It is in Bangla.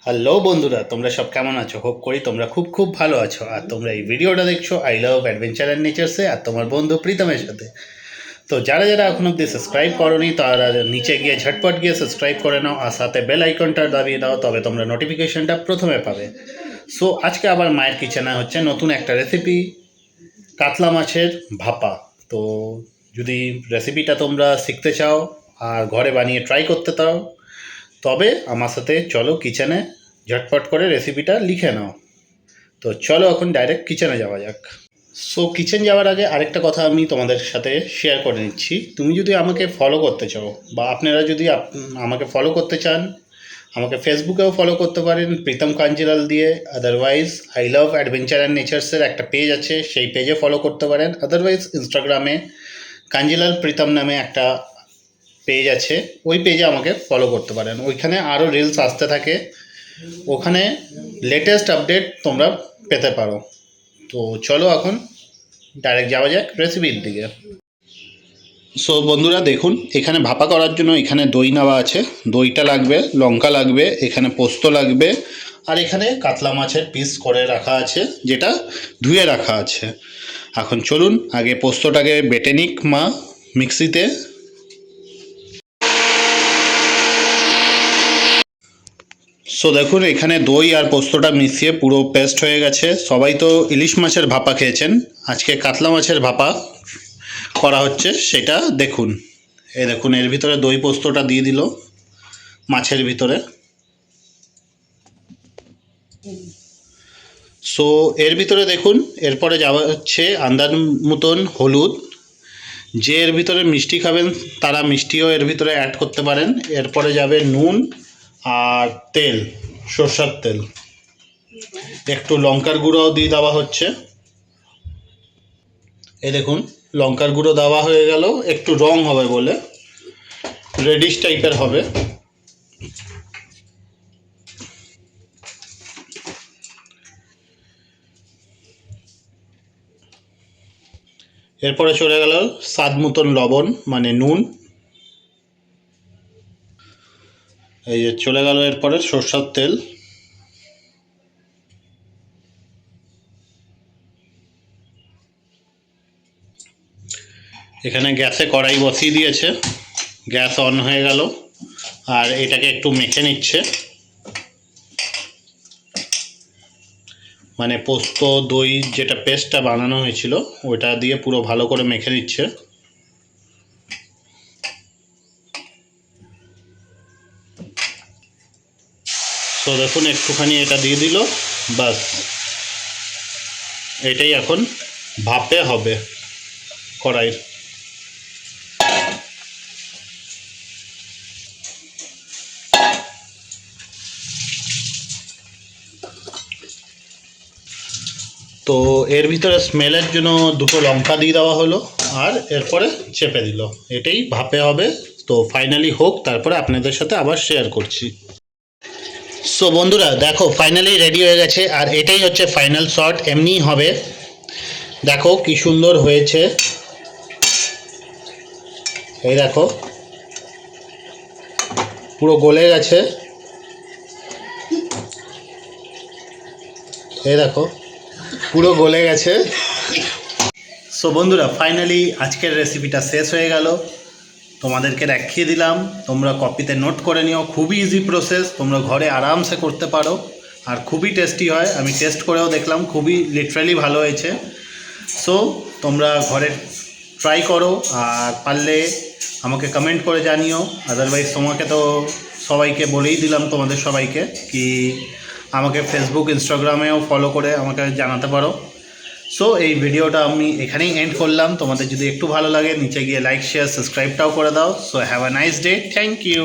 হ্যালো বন্ধুরা, তোমরা সব কেমন আছো? হোপ করি তোমরা খুব খুব ভালো আছো। আর তোমরা এই ভিডিওটা দেখছো আই লাভ অ্যাডভেঞ্চার অ্যান্ড নেচার্সে আর তোমার বন্ধু প্রীতমের সাথে। তো যারা যারা এখন অব্দি সাবস্ক্রাইব করোনি তারা নিচে গিয়ে ঝটপট গিয়ে সাবস্ক্রাইব করে নাও আর সাথে বেল আইকনটা দাবিয়ে দাও, তবে তোমরা নোটিফিকেশনটা প্রথমে পাবে। সো আজকে আবার মায়ের কিচেনে হচ্ছে নতুন একটা রেসিপি, কাতলা মাছের ভাপা। তো যদি রেসিপিটা তোমরা শিখতে চাও আর ঘরে বানিয়ে ট্রাই করতে চাও, তবে আমার সাথে চলো কিচেনে, ঝটপট করে রেসিপিটা লিখে নাও। তো চলো এখন ডাইরেক্ট কিচেনে যাওয়া যাক। সো কিচেন যাওয়ার আগে আরেকটা কথা আমি তোমাদের সাথে শেয়ার করে নিচ্ছি। তুমি যদি আমাকে ফলো করতে চাও বা আপনারা যদি আমাকে ফলো করতে চান, আমাকে ফেসবুকেও ফলো করতে পারেন প্রীতম কাঞ্জিলাল দিয়ে। Otherwise I love adventure and নেচার্সের একটা পেজ আছে, সেই পেজে ফলো করতে পারেন। আদারওয়াইজ ইনস্টাগ্রামে কাঞ্জিলাল প্রীতম নামে একটা পেজ আছে, ওই পেজে আমাকে ফলো করতে পারেন। ওইখানে আরও রিলস আসতে থাকে, ওখানে লেটেস্ট আপডেট তোমরা পেতে পারো। তো চলো এখন ডাইরেক্ট যাওয়া যাক রেসিপির দিকে। সো বন্ধুরা দেখুন, এখানে ভাপা করার জন্য এখানে দই নেওয়া আছে, দইটা লাগবে, লঙ্কা লাগবে, এখানে পোস্ত লাগবে, আর এখানে কাতলা মাছের পিস করে রাখা আছে, যেটা ধুয়ে রাখা আছে। এখন চলুন আগে পোস্তটাকে বেটে নিক মা মিক্সিতে। সো দেখুন, এখানে দই আর পোস্তটা মিশিয়ে পুরো পেস্ট হয়ে গেছে। সবাই তো ইলিশ মাছের ভাপা খেয়েছেন, আজকে কাতলা মাছের ভাপা করা হচ্ছে, সেটা দেখুন। এই দেখুন, এর ভিতরে দই পোস্তটা দিয়ে দিল মাছের ভিতরে। সো এর ভিতরে দেখুন, এরপরে যাওয়া হচ্ছে আন্দাজ মতন হলুদ। যে এর ভিতরে মিষ্টি খাবেন তারা মিষ্টিও এর ভিতরে অ্যাড করতে পারেন। এরপরে যাবে নুন আর তেল, সরষের তেল। একটু লঙ্কার গুঁড়োও দিয়ে দেওয়া হচ্ছে। এই দেখুন, লঙ্কার গুঁড়ো দেওয়া হয়ে গেল, একটু রং হবে বলে, রেডিশ টাইপের হবে। এরপরে চলে গেল স্বাদ মতন লবণ মানে নুন। এই যে চলে গেল এরপরে সরষের তেল। এখানে গ্যাসে কড়াই বসিয়ে দিয়েছে, গ্যাস অন হয়ে গেল, আর এটাকে একটু মেখে নিচ্ছে। মানে পোস্ত দই যেটা পেস্টটা বানানো হয়েছিল ওইটা দিয়ে পুরো ভালো করে মেখে নিচ্ছে। তো দেখুন, একটুখানি এটা দিয়ে দিল, বাস এটাই এখন ভাপে হবে কড়াইয়ের। তো এর ভিতরে স্মেলের জন্য দুটো লঙ্কা দিয়ে দেওয়া হলো, আর এরপরে চেপে দিল, এটাই ভাপে হবে। তো ফাইনালি হোক, তারপরে আপনাদের সাথে আবার শেয়ার করছি। সো বন্ধুরা দেখো, ফাইনালি রেডি হয়ে গেছে, আর এটাই হচ্ছে ফাইনাল শট, এমনিই হবে। দেখো কি সুন্দর হয়েছে, এই দেখো পুরো গলে গেছে, এই দেখো পুরো গলে গেছে। সো বন্ধুরা ফাইনালি আজকের রেসিপিটা শেষ হয়ে গেল, তোমাদেরকে দেখিয়ে দিলাম। তোমরা কপিতে নোট করে নিও, খুবই ইজি প্রসেস, তোমরা ঘরে আরামসে করতে পারো, আর খুবই টেস্টি হয়। আমি টেস্ট করেও দেখলাম, খুবই লিটারালি ভালো হয়েছে। সো তোমরা ঘরে ট্রাই করো, আর পারলে আমাকে কমেন্ট করে জানিও। আদারওয়াইজ তোমাকে তো সবাইকে বলেই দিলাম, তোমাদের সবাইকে, কি আমাকে ফেসবুক ইনস্টাগ্রামেও ফলো করে আমাকে জানাতে পারো। সো এই ভিডিওটা আমি এখানেই এন্ড করলাম। তোমাদের যদি একটু ভালো লাগে নিচে গিয়ে লাইক শেয়ার সাবস্ক্রাইবটাও করে দাও। So have a nice day, thank you.